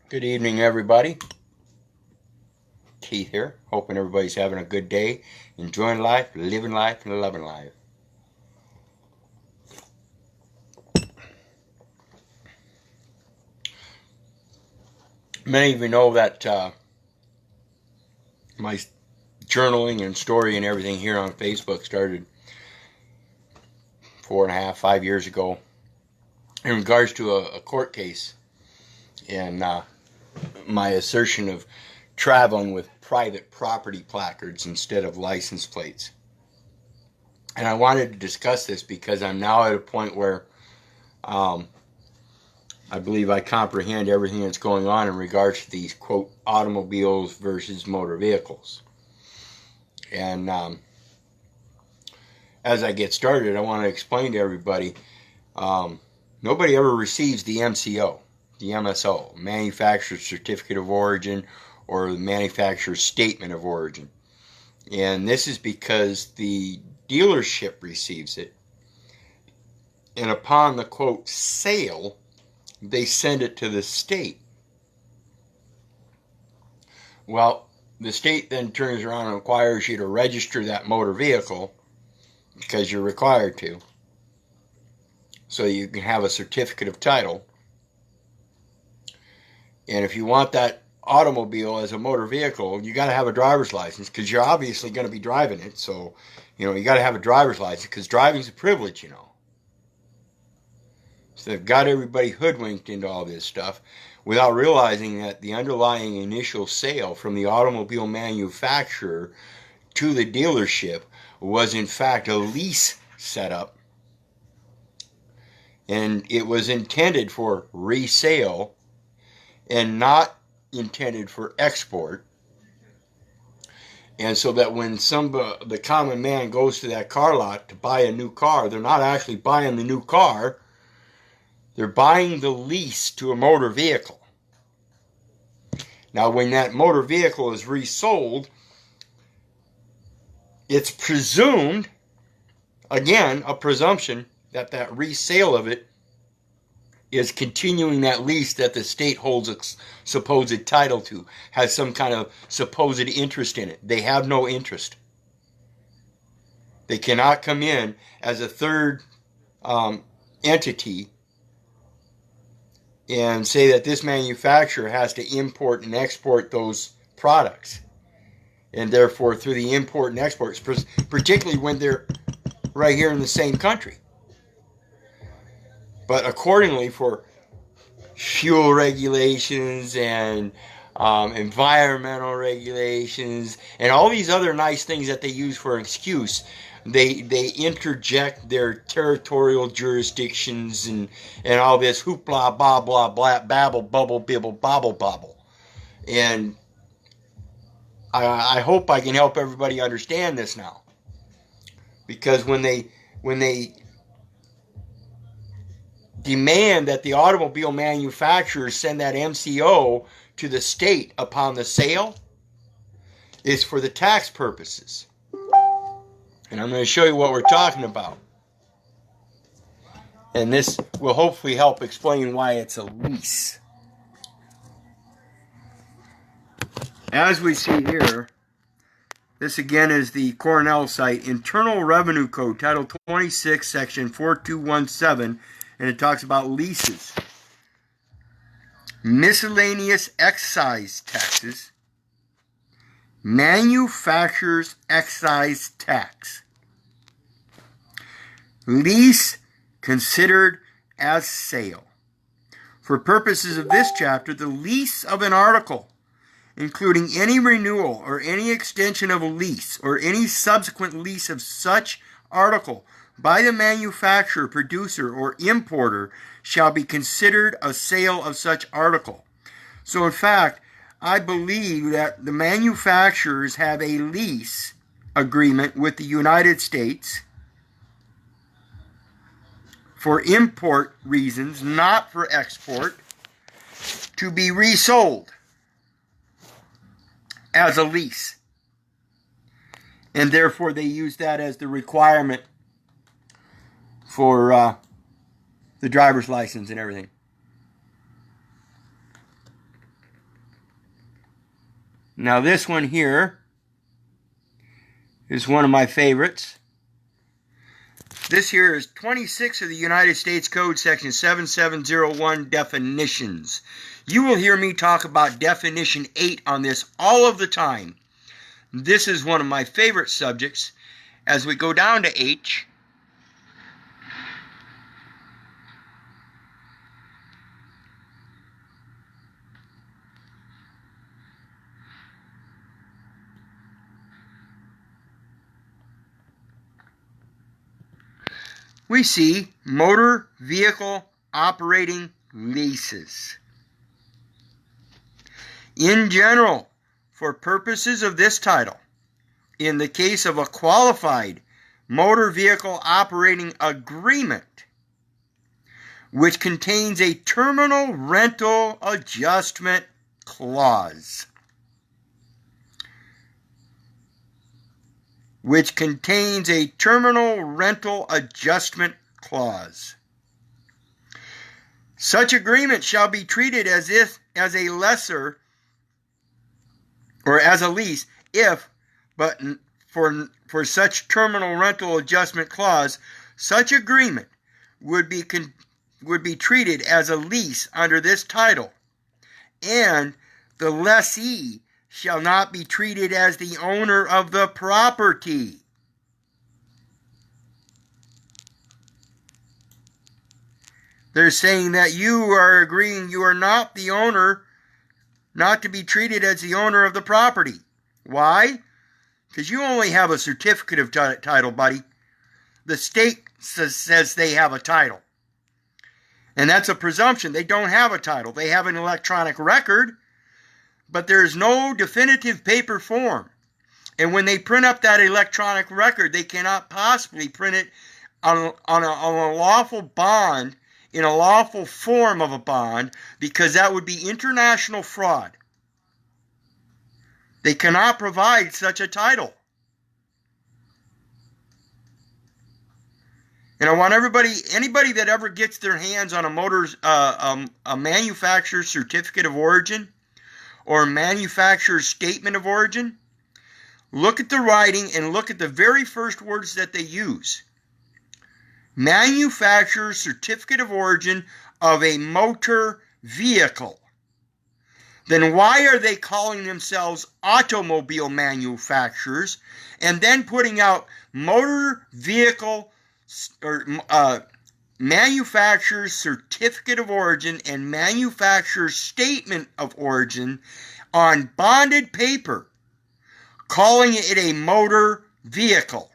Good evening, everybody. Keith here. Hoping everybody's having a good day, enjoying life, living life, and loving life. Many of you know that my journaling and story and everything here on Facebook started 4.5, 5 years ago in regards to a court case and my assertion of traveling with private property placards instead of license plates. And I wanted to discuss this because I'm now at a point where I believe I comprehend everything that's going on in regards to these, quote, automobiles versus motor vehicles. And as I get started, I want to explain to everybody, nobody ever receives the MCO, the MSO, Manufacturer's Certificate of Origin, or the Manufacturer's Statement of Origin. And this is because the dealership receives it, and upon the, quote, sale, they send it to the state. Well, the state then turns around and requires you to register that motor vehicle because you're required to, so you can have a certificate of title. And if you want that automobile as a motor vehicle, you got to have a driver's license because you're obviously going to be driving it. So, you got to have a driver's license because driving's a privilege, So they've got everybody hoodwinked into all this stuff without realizing that the underlying initial sale from the automobile manufacturer to the dealership was in fact a lease setup, and it was intended for resale and not intended for export. And so that when the common man goes to that car lot to buy a new car, they're not actually buying the new car. They're buying the lease to a motor vehicle. Now, when that motor vehicle is resold, it's presumed, again, a presumption, that resale of it is continuing that lease that the state holds a supposed title to, has some kind of supposed interest in it. They have no interest. They cannot come in as a third entity and say that this manufacturer has to import and export those products. And therefore, through the import and exports, particularly when they're right here in the same country. But accordingly, for fuel regulations and environmental regulations and all these other nice things that they use for an excuse, they interject their territorial jurisdictions and all this hoopla, blah, blah, blah, babble, bubble, bibble, bobble, bobble. And I hope I can help everybody understand this now. Because when they demand that the automobile manufacturers send that MCO to the state upon the sale, it's for the tax purposes. And I'm going to show you what we're talking about. And this will hopefully help explain why it's a lease. As we see here, this again is the Cornell site, Internal Revenue Code, Title 26, Section 4217, and it talks about leases. Miscellaneous excise taxes, manufacturer's excise tax. Lease considered as sale. For purposes of this chapter, the lease of an article, including any renewal or any extension of a lease or any subsequent lease of such article by the manufacturer, producer, or importer, shall be considered a sale of such article. So in fact, I believe that the manufacturers have a lease agreement with the United States for import reasons, not for export, to be resold as a lease. And therefore they use that as the requirement for the driver's license and everything. Now this one here is one of my favorites. This here is 26 of the United States Code, section 7701, definitions. You will hear me talk about definition 8 on this all of the time. This is one of my favorite subjects. As we go down to H, we see motor vehicle operating leases. In general, for purposes of this title, in the case of a qualified motor vehicle operating agreement, which contains a terminal rental adjustment clause, such agreement shall be treated as a lesser or as a lease if, but for such terminal rental adjustment clause, such agreement would be treated as a lease under this title, and the lessee shall not be treated as the owner of the property. They're saying that you are agreeing you are not the owner, not to be treated as the owner of the property. Why? Because you only have a certificate of title, buddy. The state says they have a title. And that's a presumption. They don't have a title. They have an electronic record, but there's no definitive paper form. And when they print up that electronic record, they cannot possibly print it on a lawful bond, in a lawful form of a bond, because that would be international fraud. They cannot provide such a title. And I want anybody that ever gets their hands on a manufacturer's certificate of origin or a manufacturer's statement of origin, look at the writing and look at the very first words that they use. Manufacturer's certificate of origin of a motor vehicle. Then why are they calling themselves automobile manufacturers and then putting out motor vehicle or manufacturer's certificate of origin and manufacturer's statement of origin on bonded paper, calling it a motor vehicle?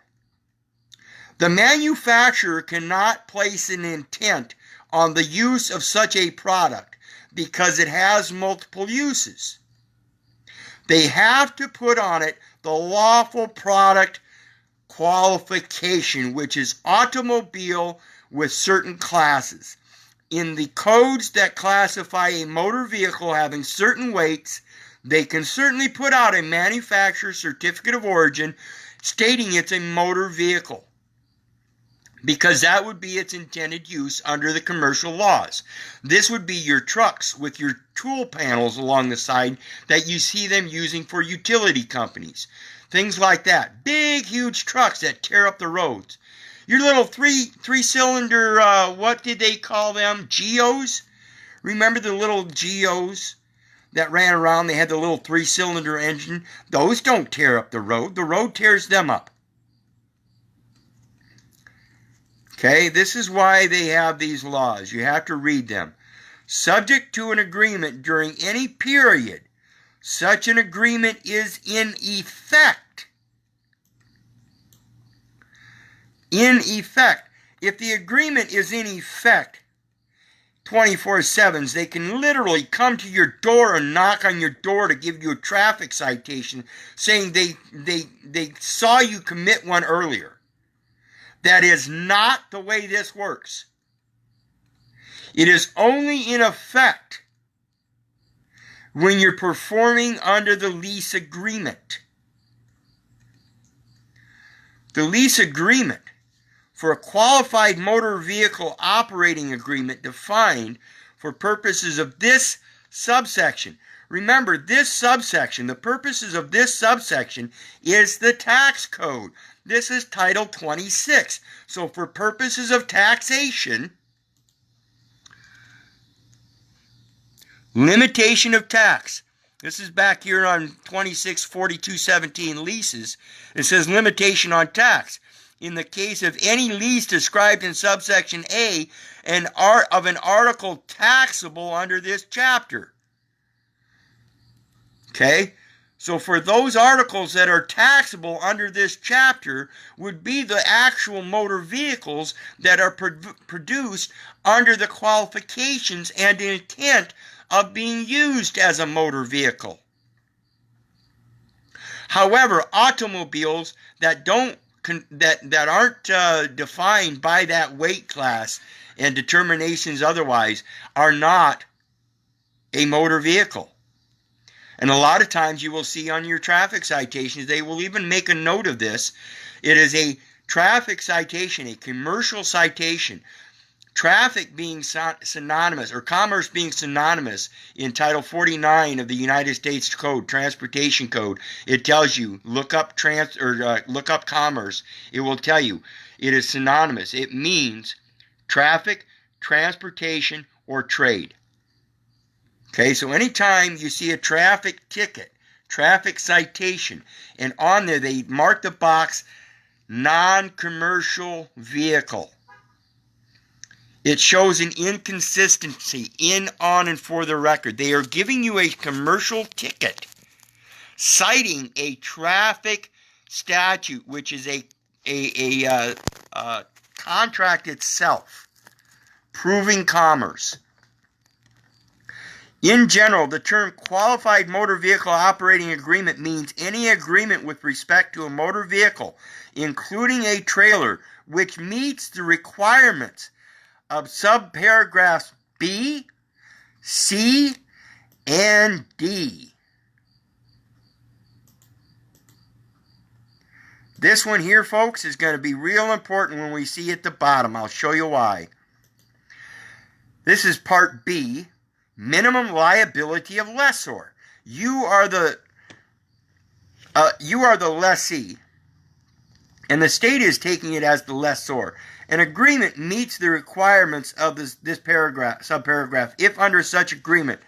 The manufacturer cannot place an intent on the use of such a product because it has multiple uses. They have to put on it the lawful product qualification, which is automobile with certain classes. In the codes that classify a motor vehicle having certain weights, they can certainly put out a manufacturer's certificate of origin stating it's a motor vehicle, because that would be its intended use under the commercial laws. This would be your trucks with your tool panels along the side that you see them using for utility companies. Things like that. Big, huge trucks that tear up the roads. Your little three-cylinder, what did they call them? Geos? Remember the little Geos that ran around? They had the little three-cylinder engine. Those don't tear up the road. The road tears them up. Okay, this is why they have these laws. You have to read them. Subject to an agreement during any period, such an agreement is in effect. In effect. If the agreement is in effect 24/7, they can literally come to your door and knock on your door to give you a traffic citation saying they saw you commit one earlier. That is not the way this works. It is only in effect when you're performing under the lease agreement. The lease agreement for a qualified motor vehicle operating agreement defined for purposes of this subsection remember, this subsection, the purposes of this subsection is the tax code. This is Title 26. So for purposes of taxation, limitation of tax. This is back here on 264217 leases. It says limitation on tax. In the case of any lease described in subsection A of an article taxable under this chapter. Okay? So for those articles that are taxable under this chapter would be the actual motor vehicles that are produced under the qualifications and intent of being used as a motor vehicle. However, automobiles that aren't defined by that weight class and determinations otherwise are not a motor vehicle. And a lot of times you will see on your traffic citations, they will even make a note of this. It is a traffic citation, a commercial citation. Traffic being synonymous, or commerce being synonymous in Title 49 of the United States Code, Transportation Code. It tells you, look up commerce. It will tell you it is synonymous. It means traffic, transportation, or trade. Okay, so anytime you see a traffic ticket, traffic citation, and on there they mark the box non-commercial vehicle, it shows an inconsistency in, on, and for the record. They are giving you a commercial ticket citing a traffic statute, which is a contract itself, proving commerce. In general, the term qualified motor vehicle operating agreement means any agreement with respect to a motor vehicle, including a trailer, which meets the requirements of subparagraphs B, C, and D. This one here, folks, is going to be real important when we see at the bottom. I'll show you why. This is Part B, minimum liability of lessor. You are the lessee, and the state is taking it as the lessor. An agreement meets the requirements of this subparagraph if under such agreement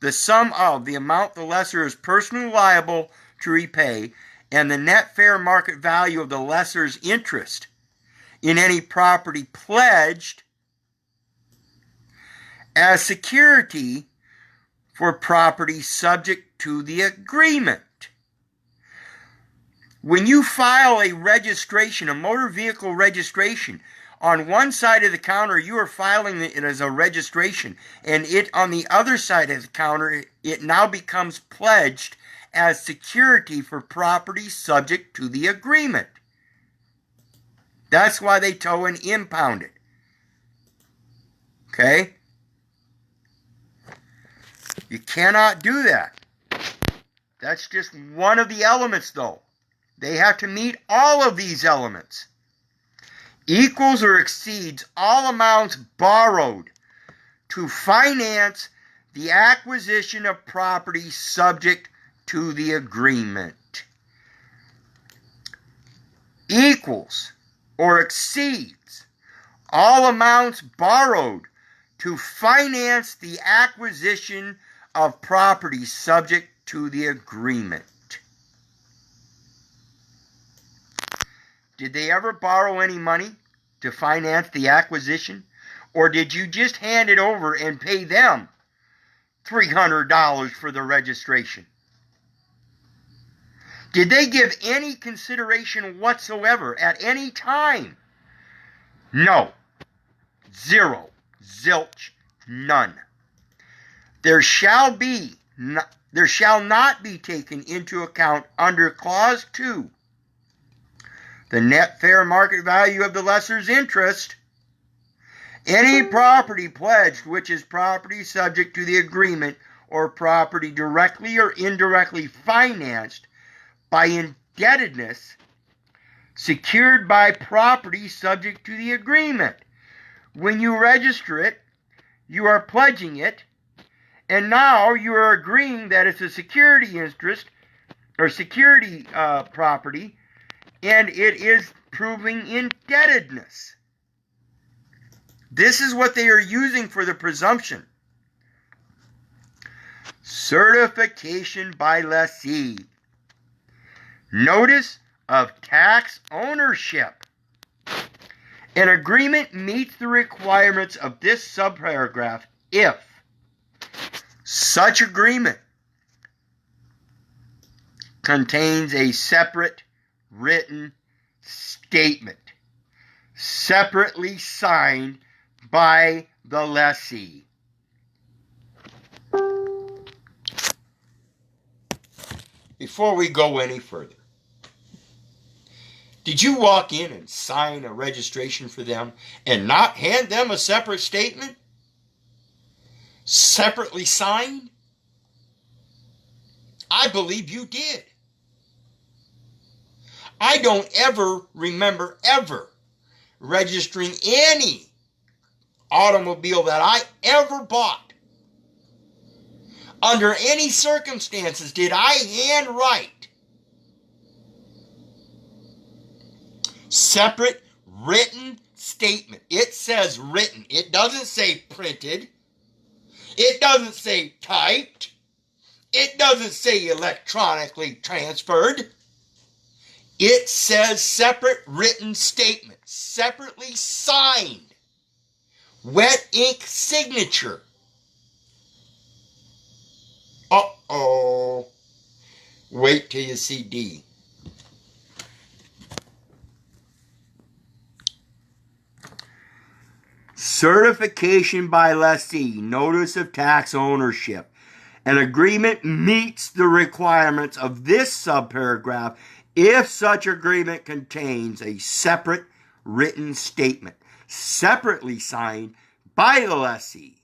the sum of the amount the lessor is personally liable to repay and the net fair market value of the lessor's interest in any property pledged as security for property subject to the agreement. When you file a registration, a motor vehicle registration, on one side of the counter you are filing it as a registration, and it on the other side of the counter it now becomes pledged as security for property subject to the agreement. That's why they tow and impound it. Okay? You cannot do that. That's just one of the elements, though. They have to meet all of these elements. Equals or exceeds all amounts borrowed to finance the acquisition of property subject to the agreement. Equals or exceeds all amounts borrowed to finance the acquisition of property subject to the agreement. Did they ever borrow any money to finance the acquisition? Or did you just hand it over and pay them $300 for the registration? Did they give any consideration whatsoever at any time? No. Zero. Zilch. None. There shall not be taken into account under Clause 2 the net fair market value of the lessor's interest, any property pledged which is property subject to the agreement or property directly or indirectly financed by indebtedness secured by property subject to the agreement. When you register it, you are pledging it, And now you are agreeing that it's a security interest or security property, and it is proving indebtedness. This is what they are using for the presumption. Certification by lessee. Notice of tax ownership. An agreement meets the requirements of this subparagraph if such agreement contains a separate written statement, separately signed by the lessee. Before we go any further, did you walk in and sign a registration for them and not hand them a separate statement? Separately signed? I believe you did. I don't ever remember ever registering any automobile that I ever bought. Under any circumstances did I handwrite separate written statement. It says written. It doesn't say printed. It doesn't say typed. It doesn't say electronically transferred. It says separate written statement, separately signed, wet ink signature. Uh-oh. Wait till you see D. Certification by lessee, notice of tax ownership. An agreement meets the requirements of this subparagraph if such agreement contains a separate written statement, separately signed by the lessee.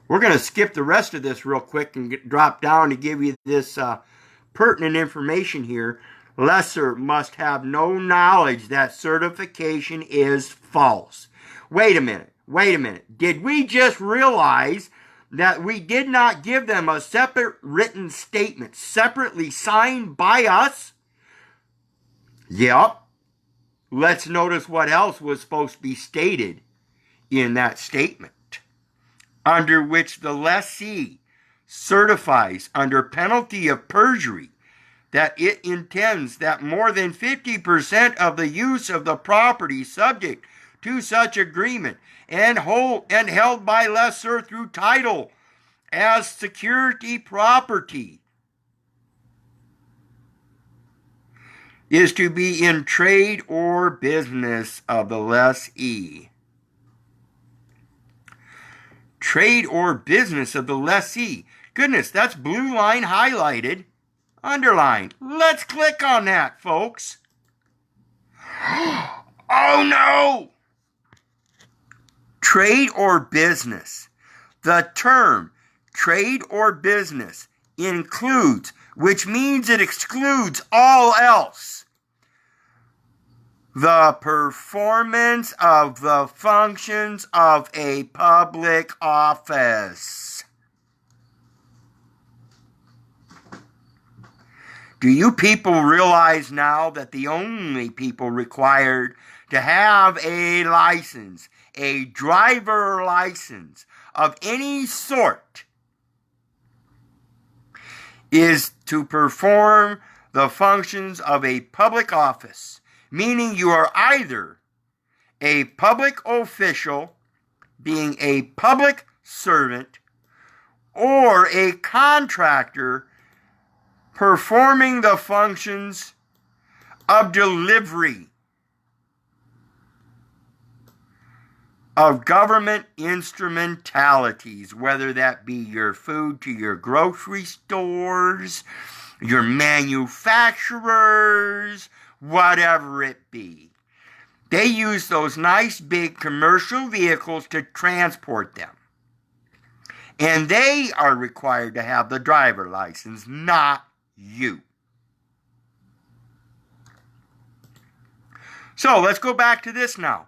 We're going to skip the rest of this real quick and drop down to give you this pertinent information here. Lessor must have no knowledge that certification is false. Wait a minute. Did we just realize that we did not give them a separate written statement, separately signed by us? Yep. Let's notice what else was supposed to be stated in that statement. Under which the lessee certifies under penalty of perjury that it intends that more than 50% of the use of the property subject to such agreement and held by lessor through title as security property is to be in trade or business of the lessee. Trade or business of the lessee. Goodness, that's blue line highlighted, underlined. Let's click on that, folks. Oh no! Trade or business. The term trade or business includes, which means it excludes all else, the performance of the functions of a public office. Do you people realize now that the only people required to have a license, a driver license of any sort, is to perform the functions of a public office, meaning you are either a public official, being a public servant, or a contractor performing the functions of delivery of government instrumentalities, whether that be your food to your grocery stores, your manufacturers, whatever it be. They use those nice big commercial vehicles to transport them. And they are required to have the driver license, not you. So let's go back to this now.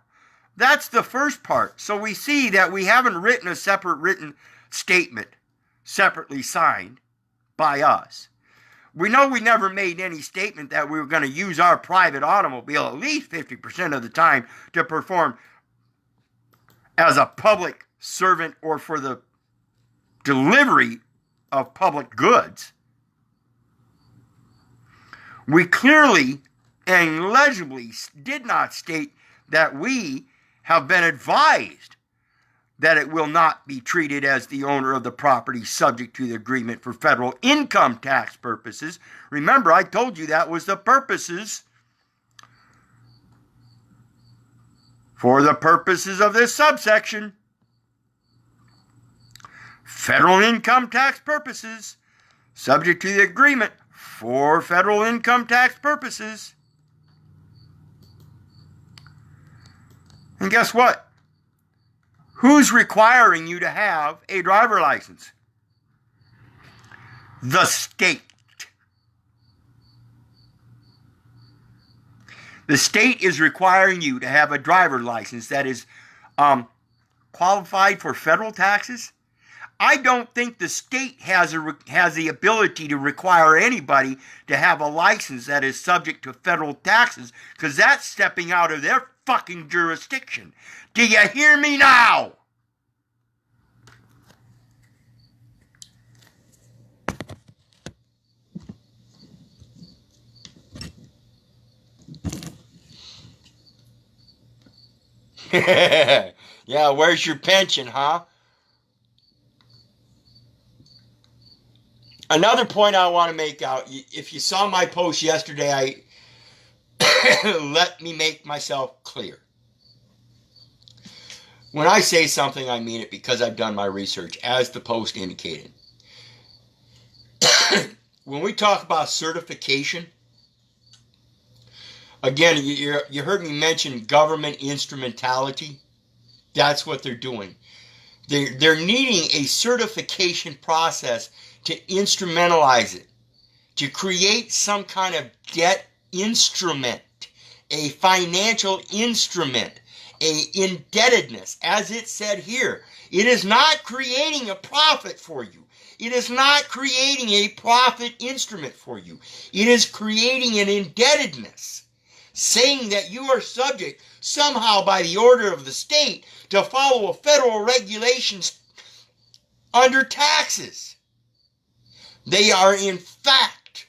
that's the first part. So we see that we haven't written a separate written statement, separately signed by us. We know we never made any statement that we were going to use our private automobile at least 50% of the time to perform as a public servant or for the delivery of public goods. We clearly and legibly did not state that we have been advised that it will not be treated as the owner of the property subject to the agreement for federal income tax purposes. Remember, I told you that was the purposes. For the purposes of this subsection, federal income tax purposes, subject to the agreement for federal income tax purposes. And guess what? Who's requiring you to have a driver license? The state. The state is requiring you to have a driver license that is qualified for federal taxes. I don't think the state has the ability to require anybody to have a license that is subject to federal taxes, because that's stepping out of their fucking jurisdiction. Do you hear me now? Yeah, where's your pension, huh? Another point I want to make out, if you saw my post yesterday, let me make myself clear. When I say something, I mean it because I've done my research, as the post indicated. When we talk about certification, again, you heard me mention government instrumentality. That's what they're doing. They're needing a certification process to instrumentalize it, to create some kind of debt instrument, a financial instrument, a indebtedness. As it said here, it is not creating a profit for you. It is not creating a profit instrument for you. It is creating an indebtedness, saying that you are subject somehow by the order of the state to follow federal regulations under taxes. They are, in fact,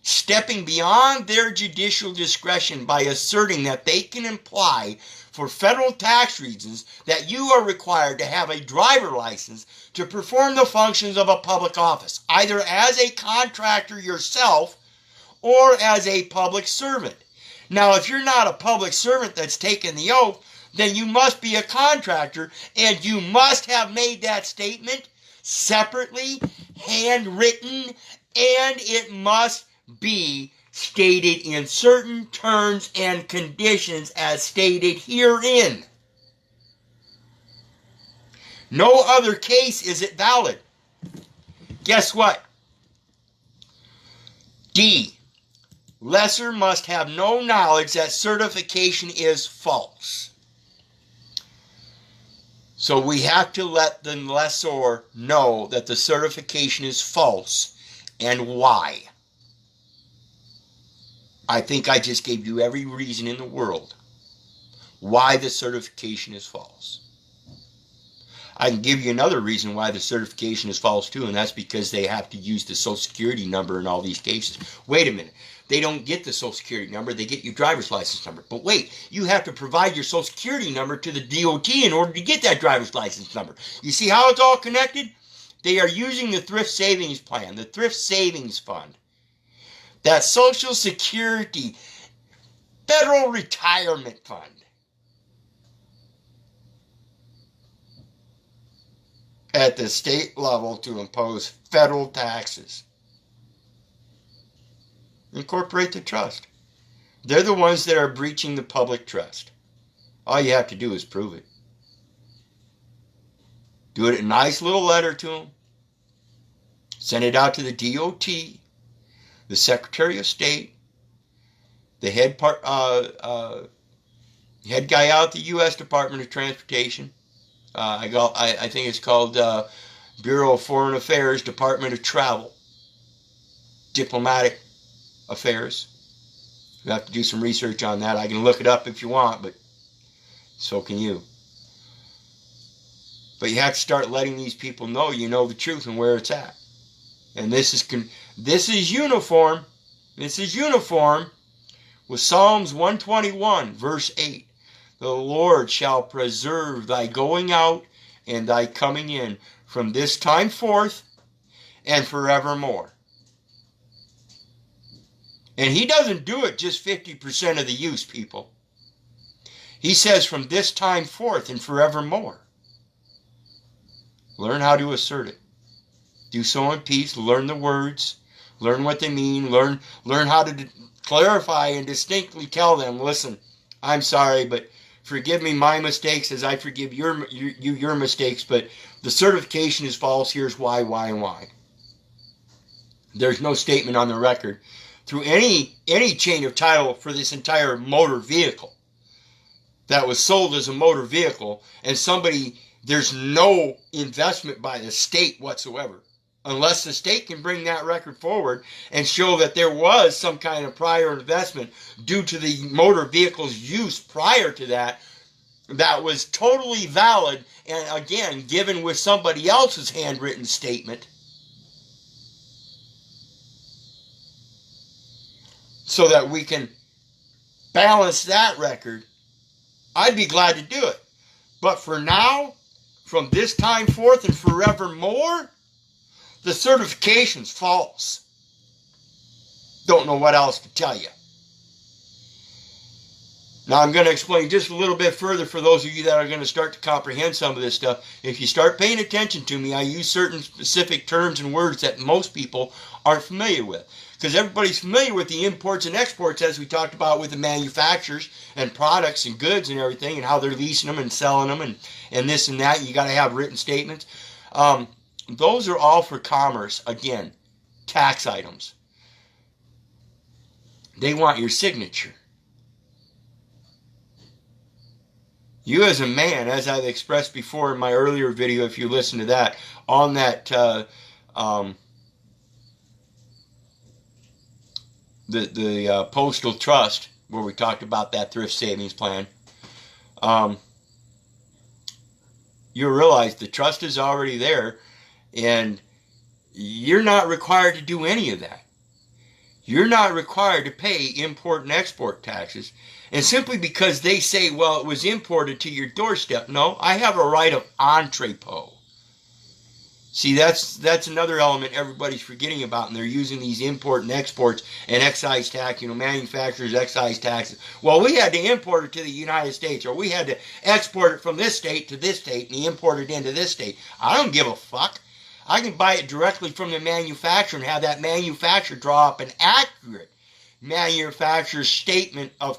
stepping beyond their judicial discretion by asserting that they can imply for federal tax reasons that you are required to have a driver license to perform the functions of a public office, either as a contractor yourself or as a public servant. Now, if you're not a public servant that's taken the oath, then you must be a contractor, and you must have made that statement separately, handwritten, and it must be stated in certain terms and conditions as stated herein. No other case is it valid. Guess what? D. Lessor must have no knowledge that certification is false. So we have to let the lessor know that the certification is false and why. I think I just gave you every reason in the world why the certification is false. I can give you another reason why the certification is false too, and that's because they have to use the Social Security number in all these cases. Wait a minute. They don't get the Social Security number, they get your driver's license number. But wait, you have to provide your Social Security number to the DOT in order to get that driver's license number. You see how it's all connected? They are using the Thrift Savings Plan, the Thrift Savings Fund, that Social Security Federal Retirement Fund. At the state level to impose federal taxes. Incorporate the trust. They're the ones that are breaching the public trust. All you have to do is prove it. Do it in a nice little letter to them. Send it out to the DOT, the Secretary of State, the head Head guy out the U.S. Department of Transportation. I think it's called Bureau of Foreign Affairs, Department of Travel, Diplomatic Affairs. You have to do some research on that. I can look it up if you want, but so can you. But you have to start letting these people know you know the truth and where it's at. And this is uniform. This is uniform with Psalms 121, verse 8. The Lord shall preserve thy going out and thy coming in from this time forth and forevermore. And he doesn't do it just 50% of the use, people. He says from this time forth and forevermore. Learn how to assert it. Do so in peace. Learn the words. Learn what they mean. Learn how to clarify and distinctly tell them, listen, I'm sorry, but forgive me my mistakes as I forgive your mistakes, but the certification is false. Here's why, and why. There's no statement on the record through any chain of title for this entire motor vehicle that was sold as a motor vehicle, and there's no investment by the state whatsoever, unless the state can bring that record forward and show that there was some kind of prior investment due to the motor vehicle's use prior to that was totally valid and, again, given with somebody else's handwritten statement. So that we can balance that record, I'd be glad to do it. But for now, from this time forth and forevermore, the certification's false. Don't know what else to tell you. Now I'm going to explain just a little bit further for those of you that are going to start to comprehend some of this stuff. If you start paying attention to me, I use certain specific terms and words that most people aren't familiar with. Because everybody's familiar with the imports and exports, as we talked about with the manufacturers and products and goods and everything, and how they're leasing them and selling them and this and that. You got to have written statements. Those are all for commerce. Again, tax items. They want your signature. You as a man, as I've expressed before in my earlier video, if you listen to that, on that the postal trust, where we talked about that thrift savings plan, you realize the trust is already there, and you're not required to do any of that. You're not required to pay import and export taxes. And simply because they say, well, it was imported to your doorstep. No, I have a right of entrepot. See, that's another element everybody's forgetting about, and they're using these import and exports and excise tax, manufacturers' excise taxes. Well, we had to import it to the United States, or we had to export it from this state to this state and import it into this state. I don't give a fuck. I can buy it directly from the manufacturer and have that manufacturer draw up an accurate manufacturer's statement of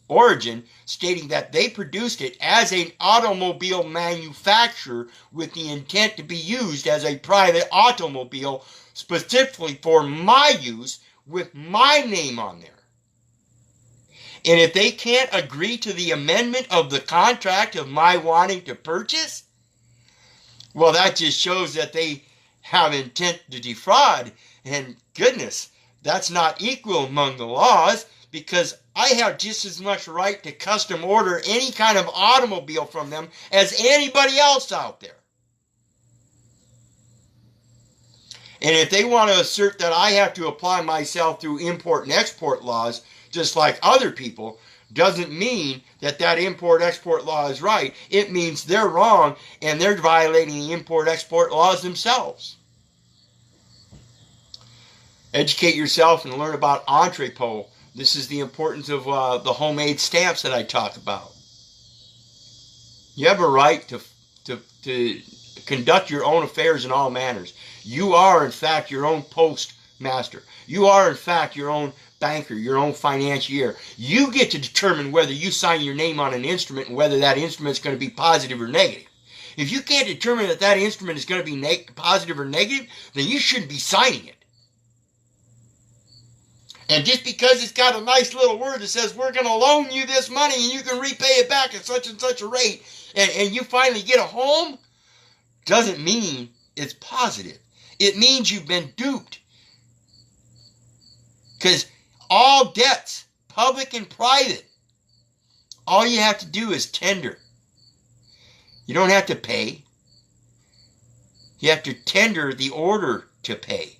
origin, stating that they produced it as an automobile manufacturer with the intent to be used as a private automobile specifically for my use with my name on there. And if they can't agree to the amendment of the contract of my wanting to purchase, well, that just shows that they have intent to defraud. And goodness, that's not equal among the laws, because I have just as much right to custom order any kind of automobile from them as anybody else out there. And if they want to assert that I have to apply myself through import and export laws, just like other people, doesn't mean that import-export law is right. It means they're wrong, and they're violating the import-export laws themselves. Educate yourself and learn about entrepot. This is the importance of the homemade stamps that I talk about. You have a right to conduct your own affairs in all manners. You are, in fact, your own postmaster. You are, in fact, your own banker, your own financier. You get to determine whether you sign your name on an instrument and whether that instrument is going to be positive or negative. If you can't determine that instrument is going to be positive or negative, then you shouldn't be signing it. And just because it's got a nice little word that says we're going to loan you this money and you can repay it back at such and such a rate, and you finally get a home, doesn't mean it's positive. It means you've been duped. Because all debts, public and private, all you have to do is tender. You don't have to pay. You have to tender the order to pay.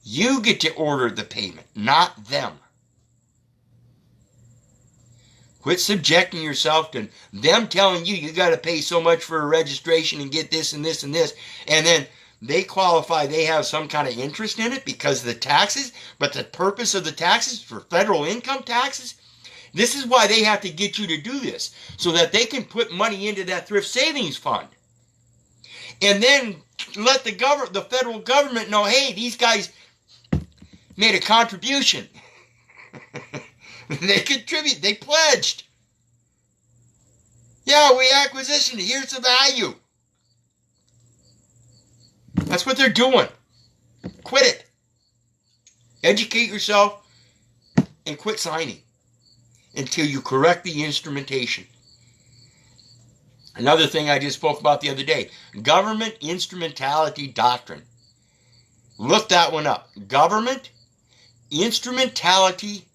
You get to order the payment, not them. Quit subjecting yourself to them telling you you got to pay so much for a registration and get this and this and this, and then they qualify, they have some kind of interest in it because of the taxes, but the purpose of the taxes for federal income taxes, this is why they have to get you to do this, so that they can put money into that thrift savings fund. And then let the federal government know, hey, these guys made a contribution. They contribute, they pledged. Yeah, we acquisitioned, here's the value. That's what they're doing. Quit it. Educate yourself and quit signing until you correct the instrumentation. Another thing I just spoke about the other day, government instrumentality doctrine. Look that one up. Government instrumentality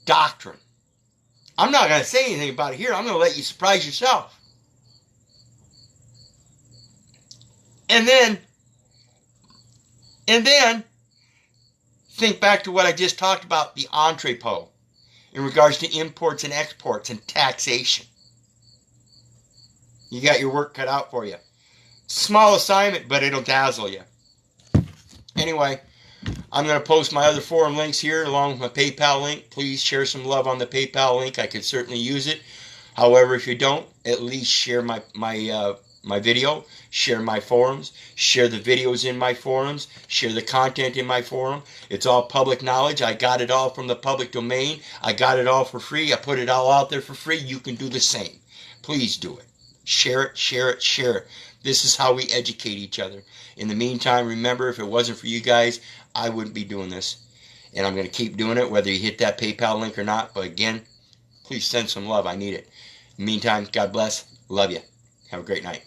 doctrine. I'm not going to say anything about it here. I'm going to let you surprise yourself. And then think back to what I just talked about, the entrepot, in regards to imports and exports and taxation. You got your work cut out for you. Small assignment, but it'll dazzle you. Anyway, I'm going to post my other forum links here along with my PayPal link. Please share some love on the PayPal link. I could certainly use it. However, if you don't, at least share my video, share my forums, share the videos in my forums, share the content in my forum. It's all public knowledge. I got it all from the public domain. I got it all for free. I put it all out there for free. You can do the same. Please do it. Share it, share it, share it. This is how we educate each other. In the meantime, remember, if it wasn't for you guys, I wouldn't be doing this. And I'm going to keep doing it, whether you hit that PayPal link or not. But again, please send some love. I need it. In the meantime, God bless. Love you. Have a great night.